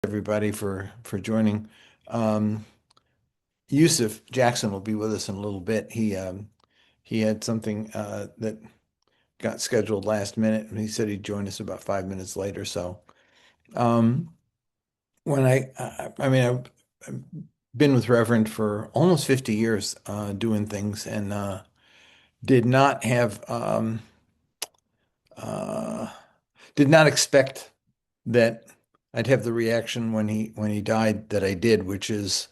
everybody for joining. Um, Yusef Jackson will be with us in a little bit. He had something that got scheduled last minute, and he said he'd join us about 5 minutes later. So um, when I've been with Reverend for almost 50 years, doing things, and did not have uh, did not expect that I'd have the reaction when he died that I did, which is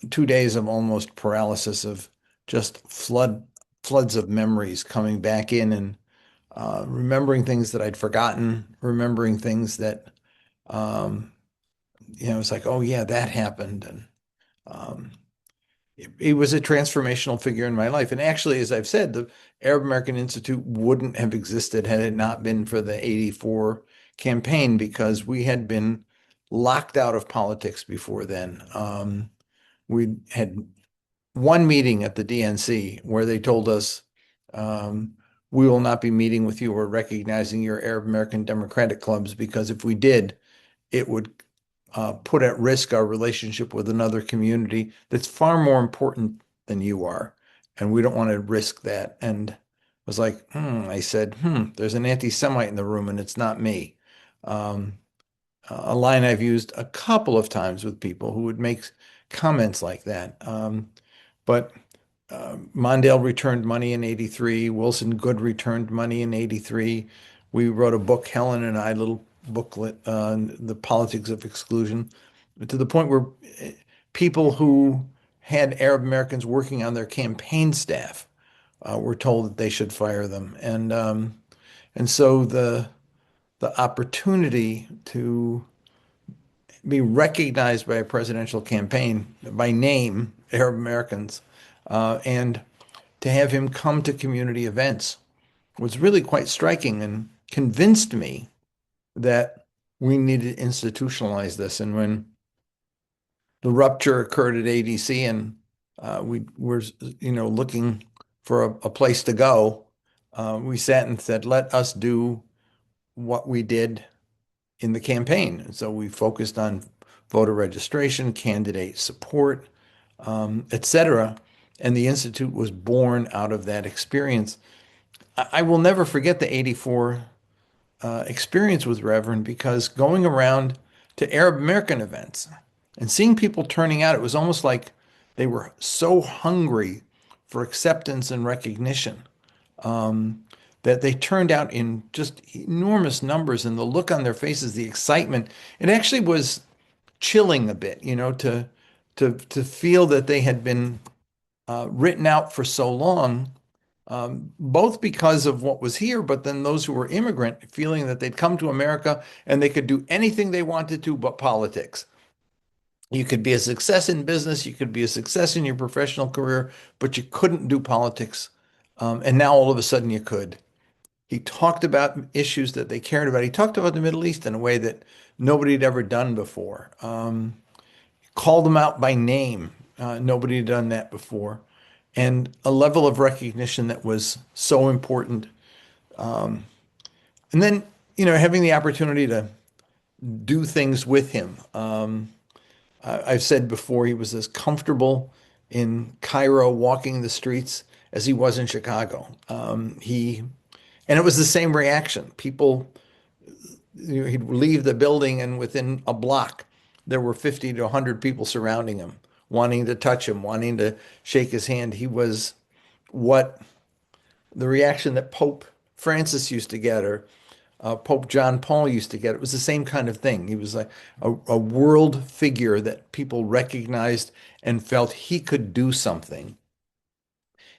2 days of almost paralysis of just floods of memories coming back in and remembering things that I'd forgotten, remembering things that um, it's like, oh yeah, that happened, and um, he was a transformational figure in my life. And actually, as I've said, the Arab American Institute wouldn't have existed had it not been for the '84 campaign, because we had been locked out of politics before then. We had one meeting at the DNC where they told us, we will not be meeting with you or recognizing your Arab American Democratic clubs, because if we did, it would put at risk our relationship with another community that's far more important than you are. And we don't want to risk that. And I was like, I said, there's an anti-Semite in the room and it's not me. Um, a line I've used a couple of times with people who would make comments like that. But Mondale returned money in '83. Wilson Good returned money in '83. We wrote a book, Helen and I, little booklet, The Politics of Exclusion, to the point where people who had Arab Americans working on their campaign staff were told that they should fire them. And so the opportunity to be recognized by a presidential campaign by name, Arab Americans, and to have him come to community events was really quite striking and convinced me that we needed to institutionalize this. And when the rupture occurred at ADC and we were, looking for a place to go, we sat and said, let us do what we did in the campaign. And so we focused on voter registration, candidate support, etc. And the Institute was born out of that experience. I will never forget the '84 experience with Reverend, because going around to Arab American events and seeing people turning out, it was almost like they were so hungry for acceptance and recognition, that they turned out in just enormous numbers, and the look on their faces, the excitement, it actually was chilling a bit, to feel that they had been written out for so long, both because of what was here, but then those who were immigrant feeling that they'd come to America and they could do anything they wanted to but politics. You could be a success in business, you could be a success in your professional career, but you couldn't do politics. And now all of a sudden you could. He talked about issues that they cared about. He talked about the Middle East in a way that nobody had ever done before. Called them out by name. Nobody had done that before. And a level of recognition that was so important. And then, having the opportunity to do things with him. I've said before, he was as comfortable in Cairo walking the streets as he was in Chicago. And it was the same reaction. People, he'd leave the building, and within a block, there were 50 to 100 people surrounding him, wanting to touch him, wanting to shake his hand. He was what the reaction that Pope Francis used to get, or Pope John Paul used to get. It was the same kind of thing. He was like a world figure that people recognized and felt he could do something.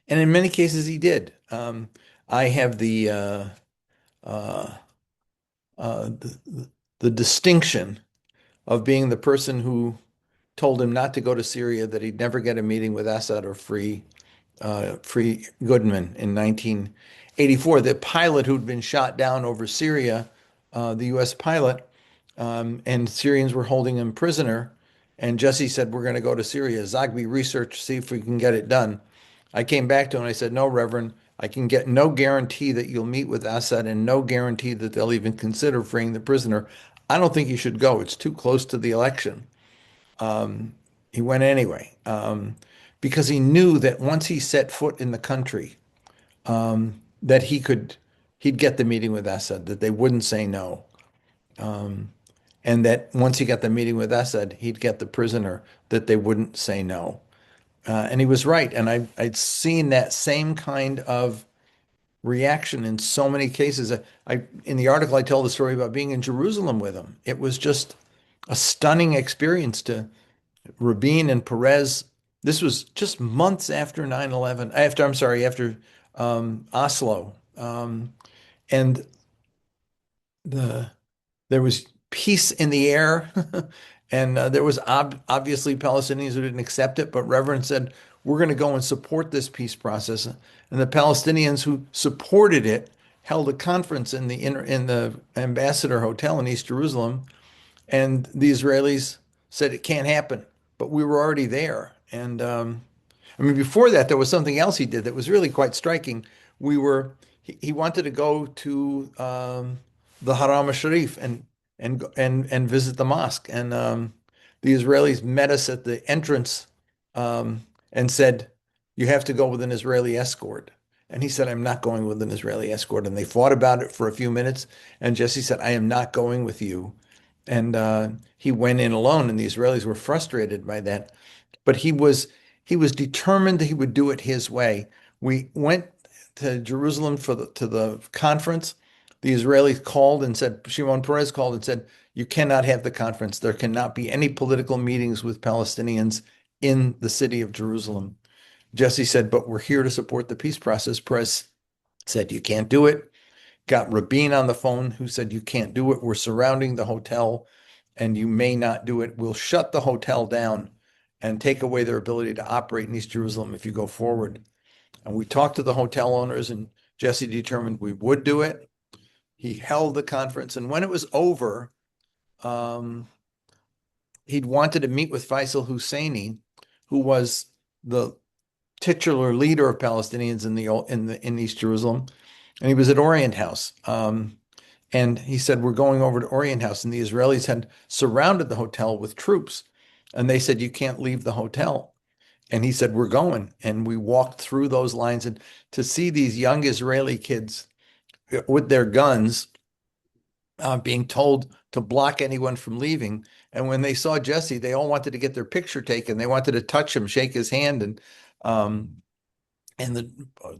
And in many cases, he did. I have uh, the distinction of being the person who told him not to go to Syria, that he'd never get a meeting with Assad or Free Goodman in 1984. The pilot who'd been shot down over Syria, the U.S. pilot, and Syrians were holding him prisoner. And Jesse said, we're going to go to Syria. Zogby research, see if we can get it done. I came back to him and I said, no, Reverend, I can get no guarantee that you'll meet with Assad and no guarantee that they'll even consider freeing the prisoner. I don't think he should go. It's too close to the election. He went anyway, because he knew that once he set foot in the country, that he'd get the meeting with Assad, that they wouldn't say no. And that once he got the meeting with Assad, he'd get the prisoner, that they wouldn't say no. And he was right. And I'd seen that same kind of reaction in so many cases. In the article, I tell the story about being in Jerusalem with him. It was just a stunning experience to Rabin and Perez. This was just months after 9/11, I'm sorry, after Oslo. And the there was peace in the air, and there was obviously Palestinians who didn't accept it, but Reverend said, "We're going to go and support this peace process." And the Palestinians who supported it held a conference in the Ambassador Hotel in East Jerusalem, and the Israelis said it can't happen, but we were already there. And I mean, before that, there was something else he did that was really quite striking. He wanted to go to the Haram al-Sharif and visit the mosque. And the Israelis met us at the entrance, and said, "You have to go with an Israeli escort." And he said, "I'm not going with an Israeli escort." And they fought about it for a few minutes. And Jesse said, "I am not going with you." And he went in alone, and the Israelis were frustrated by that. But he was determined that he would do it his way. We went to Jerusalem to the conference. The Israelis called and said, Shimon Peres called and said, "You cannot have the conference. There cannot be any political meetings with Palestinians in the city of Jerusalem." Jesse said, "But we're here to support the peace process." Peres said, "You can't do it." Got Rabin on the phone, who said, "You can't do it. We're surrounding the hotel and you may not do it. We'll shut the hotel down and take away their ability to operate in East Jerusalem if you go forward." And we talked to the hotel owners, and Jesse determined we would do it. He held the conference, and when it was over, um, he'd wanted to meet with Faisal Husseini, who was the titular leader of Palestinians in East Jerusalem, and he was at Orient House. And he said, "We're going over to Orient House." And the Israelis had surrounded the hotel with troops. And they said, "You can't leave the hotel." And he said, "We're going." And we walked through those lines. And to see these young Israeli kids with their guns, being told to block anyone from leaving. And when they saw Jesse, they all wanted to get their picture taken. They wanted to touch him, shake his hand. Um, and the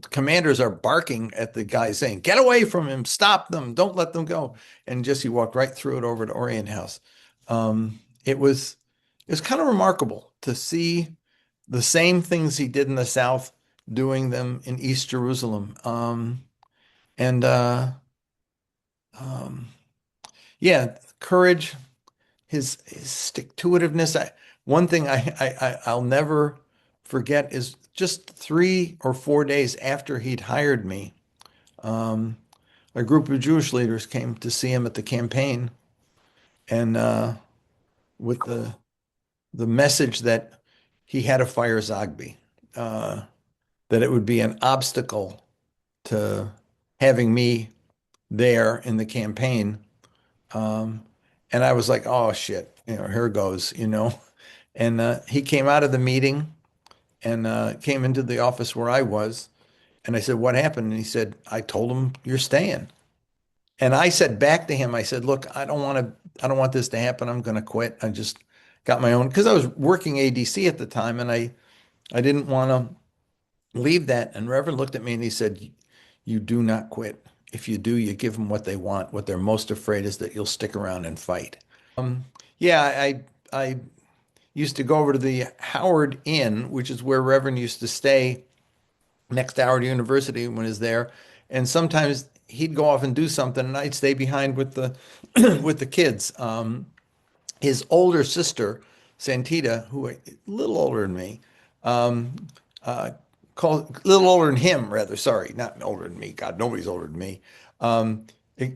commanders are barking at the guys saying, "Get away from him, stop them, don't let them go." And Jesse walked right through it over to Orient House. It was kind of remarkable to see the same things he did in the South, doing them in East Jerusalem. And um, yeah, courage, his stick-to-itiveness. One thing I'll never forget is just 3 or 4 days after he'd hired me, um, a group of Jewish leaders came to see him at the campaign, and with the message that he had to fire Zogby, uh, that it would be an obstacle to having me there in the campaign. Um, and I was like, "Oh shit, here goes." And he came out of the meeting and came into the office where I was. And I said, "What happened?" And he said, "I told him you're staying." And I said back to him, I said, "Look, I don't want this to happen. I'm going to quit. I just got my own," because I was working ADC at the time, and I didn't want to leave that. And Reverend looked at me and he said, "You do not quit. If you do, you give them what they want. What they're most afraid is that you'll stick around and fight." Yeah, I used to go over to the Howard Inn, which is where Reverend used to stay next to Howard University when he was there. And sometimes he'd go off and do something, and I'd stay behind with the with the kids. His older sister, Santita, who a little older than me, um, uh, called a little older than him, rather. Sorry, not older than me. God, nobody's older than me,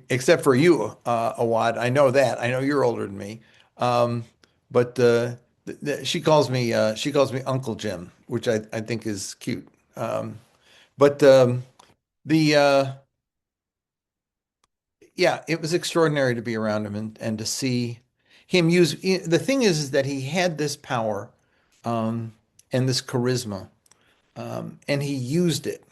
except for you, Awad. I know that. I know you're older than me. Um, but she calls me Uncle Jim, which I think is cute. But the yeah, it was extraordinary to be around him and to see him use. The thing is that he had this power, um, and this charisma, and he used it.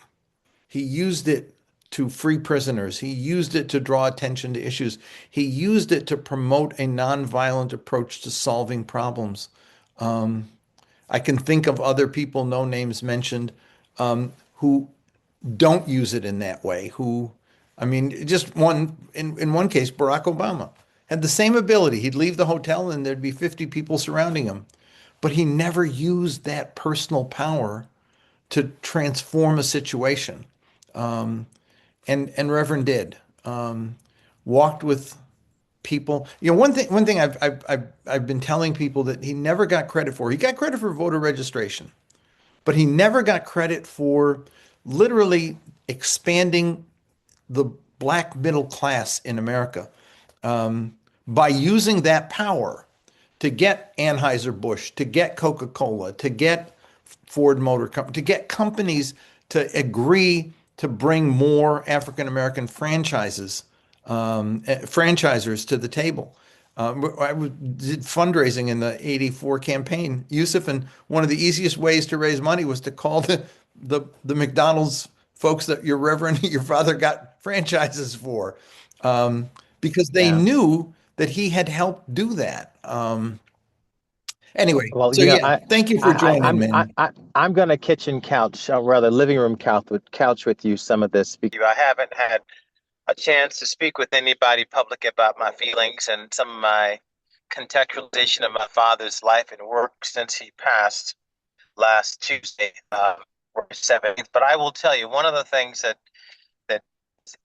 He used it to free prisoners. He used it to draw attention to issues. He used it to promote a nonviolent approach to solving problems. Um, I can think of other people, no names mentioned, who don't use it in that way. Who, I mean, just in one case, Barack Obama had the same ability. He'd leave the hotel and there'd be 50 people surrounding him, but he never used that personal power to transform a situation. Um, and Reverend did. Walked with people. You know, one thing I've been telling people that he never got credit for. He got credit for voter registration, but he never got credit for literally expanding the black middle class in America, by using that power to get Anheuser-Busch, to get Coca-Cola, to get Ford Motor Company, to get companies to agree to bring more African American franchisers to the table. Did fundraising in the '84 campaign, Yusuf, and one of the easiest ways to raise money was to call the McDonald's folks that your reverend, your father got franchises for, because they Yeah. knew that he had helped do that. Anyway, Well, so yeah, thank you for joining, man. I'm gonna kitchen couch, or rather living room couch with you some of this because I haven't had a chance to speak with anybody public about my feelings and some of my contextualization of my father's life and work since he passed last Tuesday, March 17th. But I will tell you, one of the things that's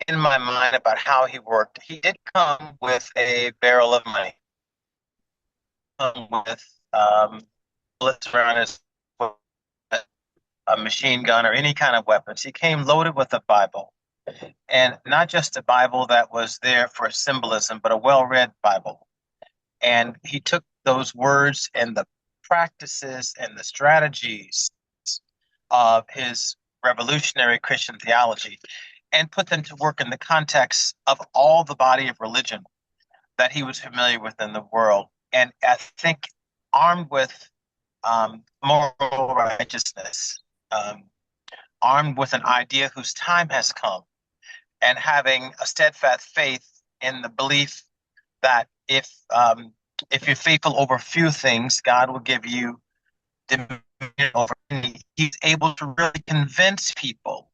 in my mind about how he worked, he did come with a barrel of money, with bullets around his a machine gun or any kind of weapons. He came loaded with a Bible, and not just a Bible that was there for symbolism, but a well-read Bible. And he took those words and the practices and the strategies of his revolutionary Christian theology and put them to work in the context of all the body of religion that he was familiar with in the world. And I think armed with moral righteousness, um, armed with an idea whose time has come, and having a steadfast faith in the belief that if you're faithful over few things, God will give you dominion over any. He's able to really convince people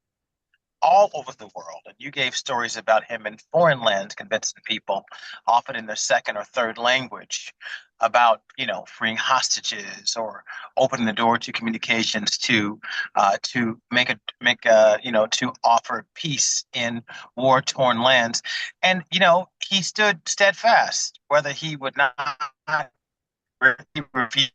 all over the world. And you gave stories about him in foreign lands, convincing people, often in their second or third language, about freeing hostages or opening the door to communications to to offer peace in war torn lands. And he stood steadfast, whether he would not he refused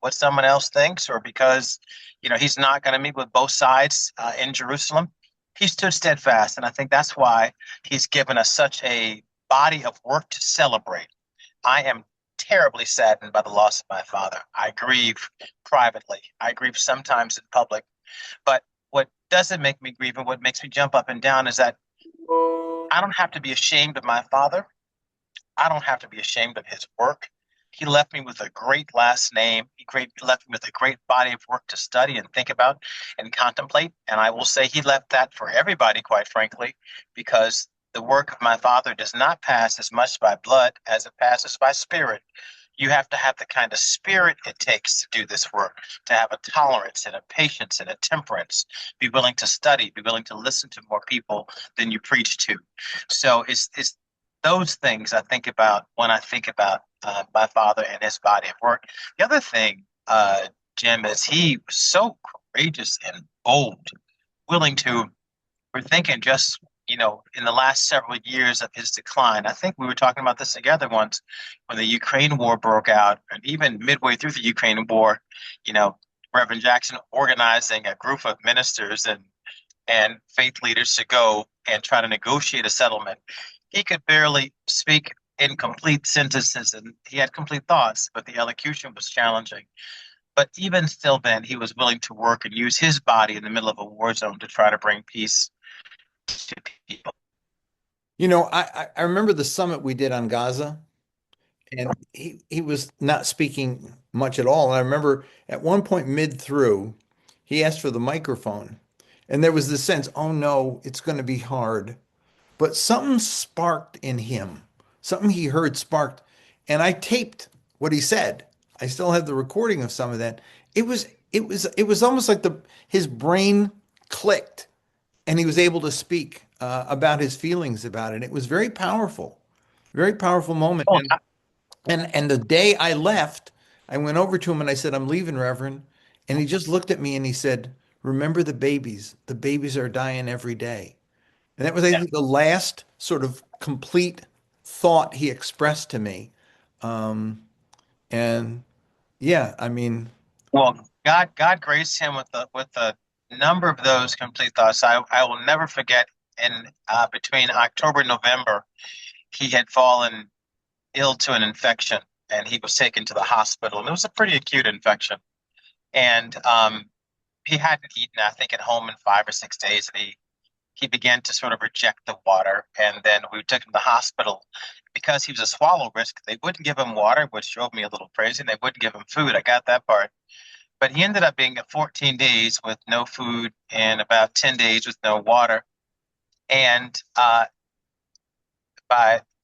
what someone else thinks, or because he's not going to meet with both sides in Jerusalem. He stood steadfast, and I think that's why he's given us such a body of work to celebrate. I am terribly saddened by the loss of my father. I grieve privately. I grieve sometimes in public. But what doesn't make me grieve and what makes me jump up and down is that I don't have to be ashamed of my father. I don't have to be ashamed of his work. He left me with a great last name. Left me with a great body of work to study and think about and contemplate. And I will say he left that for everybody, quite frankly, because the work of my father does not pass as much by blood as it passes by spirit. You have to have the kind of spirit it takes to do this work, to have a tolerance and a patience and a temperance, be willing to study, be willing to listen to more people than you preach to. So it's those things I think about when I think about my father and his body of work. The other thing, Jim, is he was so courageous and bold, willing to. We're thinking just in the last several years of his decline. I think we were talking about this together once when the Ukraine war broke out, and even midway through the Ukraine war, you know, Reverend Jackson organizing a group of ministers and faith leaders to go and try to negotiate a settlement. He could barely speak in complete sentences, and he had complete thoughts, but the elocution was challenging. But even still, then, he was willing to work and use his body in the middle of a war zone to try to bring peace to people. I remember the summit we did on Gaza, and he was not speaking much at all. And I remember at one point mid through, he asked for the microphone, and there was this sense, oh no, it's going to be hard. But something sparked in him, something he heard sparked, and I taped what he said. I still have the recording of some of that. It was almost like the his brain clicked, and he was able to speak about his feelings about it. It was very powerful moment. Oh, And the day I left, I went over to him and I said, "I'm leaving, Reverend." And he just looked at me and he said, "Remember the babies. The babies are dying every day." And that was, I yeah. think, the last sort of complete thought he expressed to me. Um, and yeah, I mean, Well, God graced him with a number of those complete thoughts. I will never forget. In between October and November, he had fallen ill to an infection, and he was taken to the hospital. And it was a pretty acute infection. And he hadn't eaten, I think, at home in 5 or 6 days, and he began to sort of reject the water. And then we took him to the hospital because he was a swallow risk. They wouldn't give him water, which drove me a little crazy. And they wouldn't give him food. I got that part. But he ended up being at 14 days with no food and about 10 days with no water. And by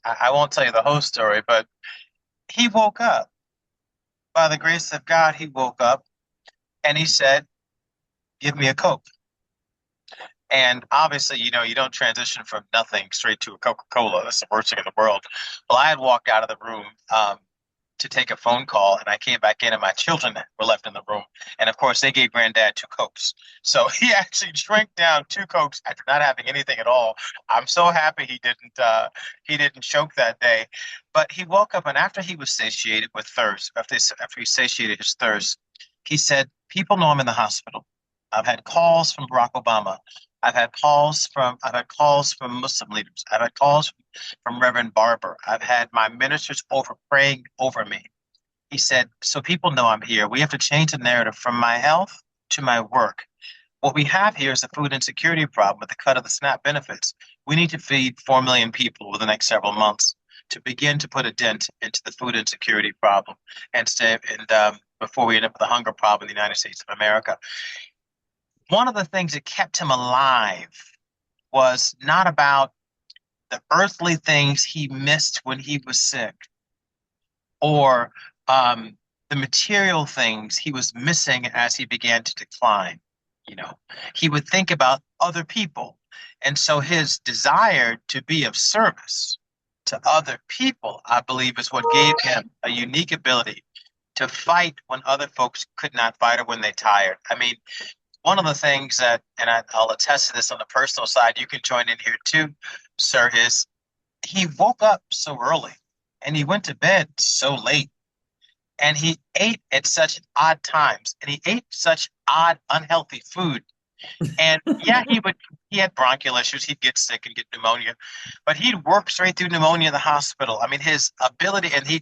I won't tell you the whole story, but he woke up. By the grace of God, he woke up and he said, "Give me a Coke." And obviously, you don't transition from nothing straight to a Coca-Cola. That's the worst thing in the world. Well, I had walked out of the room to take a phone call, and I came back in, and my children were left in the room. And of course, they gave Granddad two Cokes. So he actually drank down two Cokes after not having anything at all. I'm so happy he didn't choke that day. But he woke up, and after he was satiated with thirst, after he satiated his thirst, he said, "People know I'm in the hospital. I've had calls from Barack Obama. I've had calls from Muslim leaders. I've had calls from Reverend Barber. I've had my ministers over praying over me." He said, "So people know I'm here. We have to change the narrative from my health to my work. What we have here is a food insecurity problem with the cut of the SNAP benefits. We need to feed 4 million people over the next several months to begin to put a dent into the food insecurity problem and before we end up with a hunger problem in the United States of America." One of the things that kept him alive was not about the earthly things he missed when he was sick or the material things he was missing as he began to decline. You know, he would think about other people. And so his desire to be of service to other people, I believe, is what gave him a unique ability to fight when other folks could not fight or when they tired. I mean, one of the things I'll attest to this on the personal side, you can join in here too, sir, is he woke up so early and he went to bed so late and he ate at such odd times and he ate such odd, unhealthy food. And yeah, he had bronchial issues, he'd get sick and get pneumonia, but he'd work straight through pneumonia in the hospital. I mean, his ability, and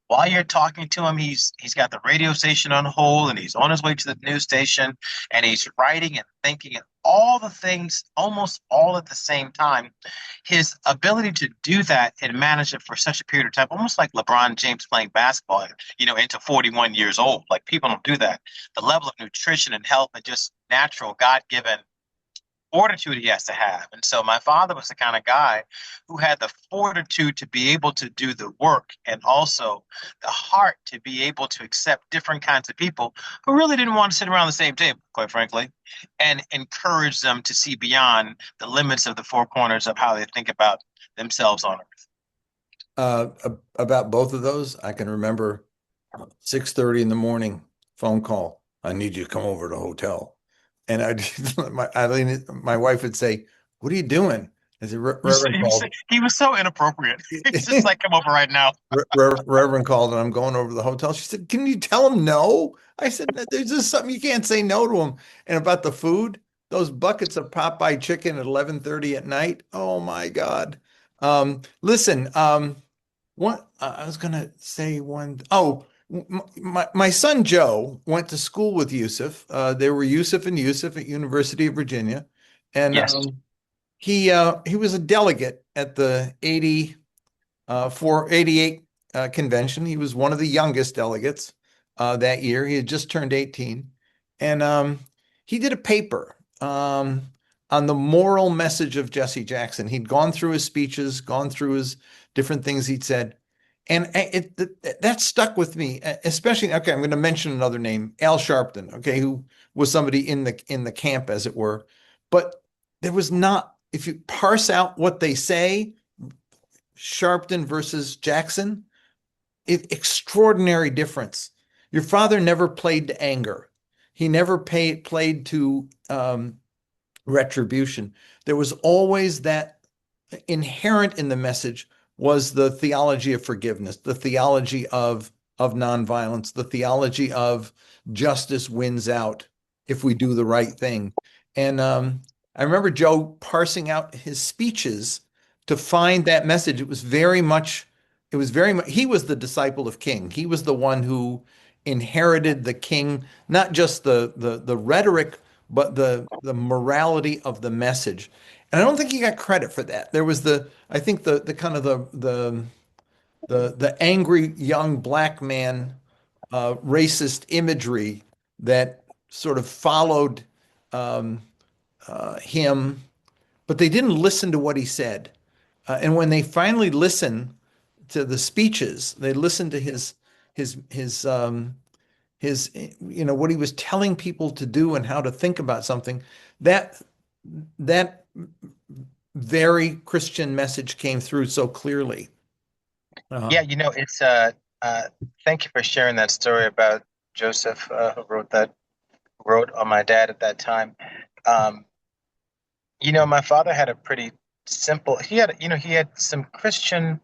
while you're talking to him, he's got the radio station on hold and he's on his way to the news station and he's writing and thinking and all the things almost all at the same time. His ability to do that and manage it for such a period of time, almost like LeBron James playing basketball, into 41 years old. Like people don't do that. The level of nutrition and health and just natural God-given fortitude he has to have. And so my father was the kind of guy who had the fortitude to be able to do the work and also the heart to be able to accept different kinds of people who really didn't want to sit around the same table, quite frankly, and encourage them to see beyond the limits of the four corners of how they think about themselves on earth. About both of those, I can remember 6:30 in the morning phone call. I need you to come over to the hotel. And my wife would say, "What are you doing?" I said, "Reverend called." He was so inappropriate. It's just like, "Come over right now." Reverend called and I'm going over to the hotel. She said, "Can you tell him no?" I said, "There's just something you can't say no to him." And about the food, those buckets of Popeye chicken at 11:30 at night. Oh my God. Listen, what I was gonna say one. Oh, my son Joe went to school with Yusef. There were Yusef and Yusef at University of Virginia, and Yes. he was a delegate at the 88 convention. He was one of the youngest delegates that year. He had just turned 18. And he did a paper on the moral message of Jesse Jackson. He'd gone through his speeches, gone through his different things he'd said. And that stuck with me, especially, okay, I'm going to mention another name, Al Sharpton, okay, who was somebody in the camp, as it were. But there was not, if you parse out what they say, Sharpton versus Jackson, extraordinary difference. Your father never played to anger. He never played to retribution. There was always that inherent in the message was the theology of forgiveness, the theology of nonviolence, the theology of justice wins out if we do the right thing. And I remember Joe parsing out his speeches to find that message. It was very much, he was the disciple of King. He was the one who inherited the King, not just the rhetoric, but the morality of the message. And I don't think he got credit for that. There was I think the kind of the angry young black man racist imagery that sort of followed um, him, but they didn't listen to what he said. And when they finally listened to the speeches, they listened to his his um, his what he was telling people to do and how to think about something. That that very Christian message came through so clearly. Uh, Yeah, it's uh thank you for sharing that story about Joseph, who wrote on my dad at that time. Um, my father had a pretty simple, he had some Christian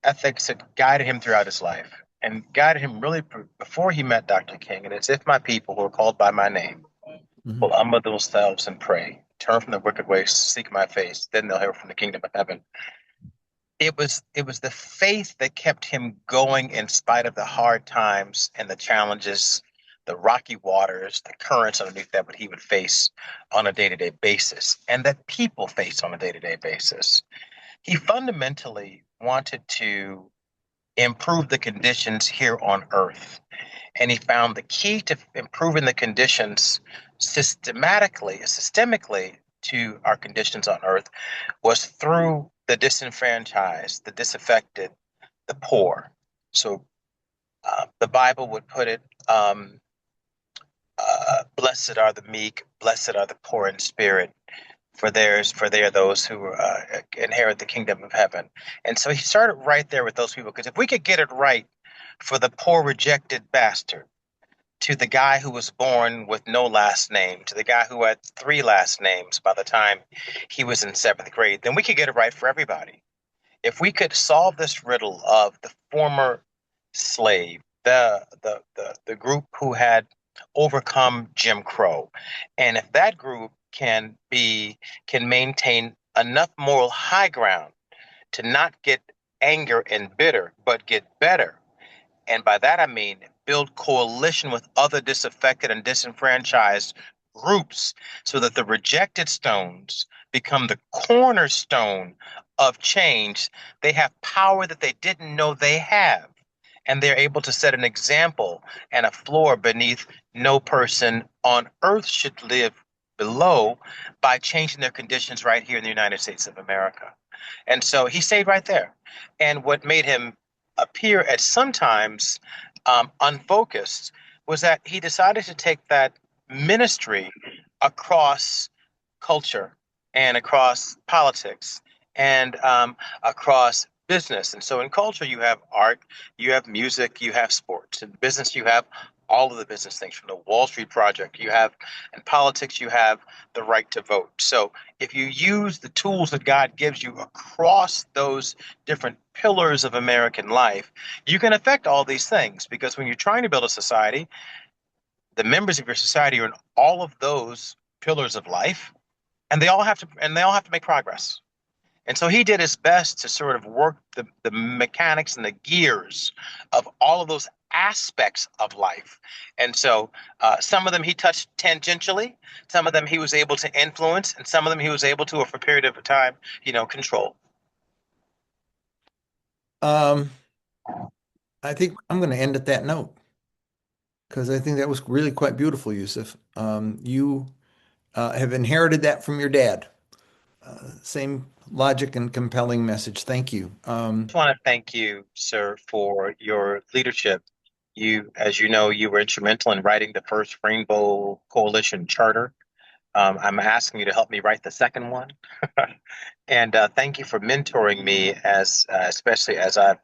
ethics that guided him throughout his life and guided him really before he met Dr. King. And it's if my people who are called by my name will mhm. humble themselves and pray, turn from their wicked ways, seek my face, then they'll hear from the kingdom of heaven. It was the faith that kept him going in spite of the hard times and the challenges, the rocky waters, the currents underneath that what he would face on a day-to-day basis, and that people face on a day-to-day basis. He fundamentally wanted to improve the conditions here on earth. And he found the key to improving the conditions systemically to our conditions on earth was through the disenfranchised, the disaffected, the poor. So the Bible would put it, blessed are the meek, blessed are the poor in spirit, for they are those who inherit the kingdom of heaven. And so he started right there with those people, because if we could get it right for the poor rejected bastard, to the guy who was born with no last name, to the guy who had three last names by the time he was in seventh grade, then we could get it right for everybody. If we could solve this riddle of the former slave, the group who had overcome Jim Crow, and if that group can maintain enough moral high ground to not get anger and bitter, but get better. And by that I mean build coalition with other disaffected and disenfranchised groups so that the rejected stones become the cornerstone of change. They have power that they didn't know they have. And they're able to set an example and a floor beneath no person on earth should live below by changing their conditions right here in the United States of America. And so he stayed right there. And what made him appear at sometimes unfocused was that he decided to take that ministry across culture and across politics and across business. And so in culture, you have art, you have music, you have sports. In business, you have all of the business things from the Wall Street Project. You have, in politics, you have the right to vote. So if you use the tools that God gives you across those different pillars of American life, you can affect all these things. Because when you're trying to build a society, the members of your society are in all of those pillars of life, and they all have to make progress. And so he did his best to sort of work the mechanics and the gears of all of those aspects of life. And so some of them he touched tangentially, some of them he was able to influence, and some of them he was able to, for a period of time, control. Um, I think I'm going to end at that note because I think that was really quite beautiful, Yusuf. You have inherited that from your dad. Same logic and compelling message. Thank you. Just want to thank you, sir, for your leadership. As you know, you were instrumental in writing the first Rainbow Coalition Charter. I'm asking you to help me write the second one. And thank you for mentoring me especially as I've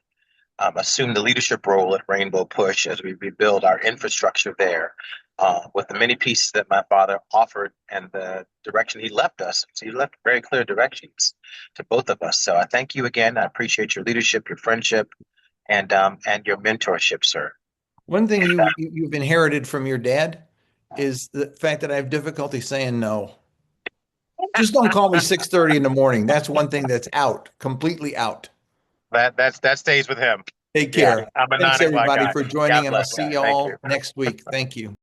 assumed the leadership role at Rainbow Push as we rebuild our infrastructure there. With the many pieces that my father offered and the direction he left us. So he left very clear directions to both of us. So I thank you again. I appreciate your leadership, your friendship, and your mentorship, sir. One thing you've inherited from your dad is the fact that I have difficulty saying no. Just don't call me 6:30 in the morning. That's one thing that's out, completely out. That stays with him. Take Yeah, care. I'm a Thanks 9 o'clock everybody guy. for God joining, and I'll bless, see guys. you Thank you. all next week. Thank you.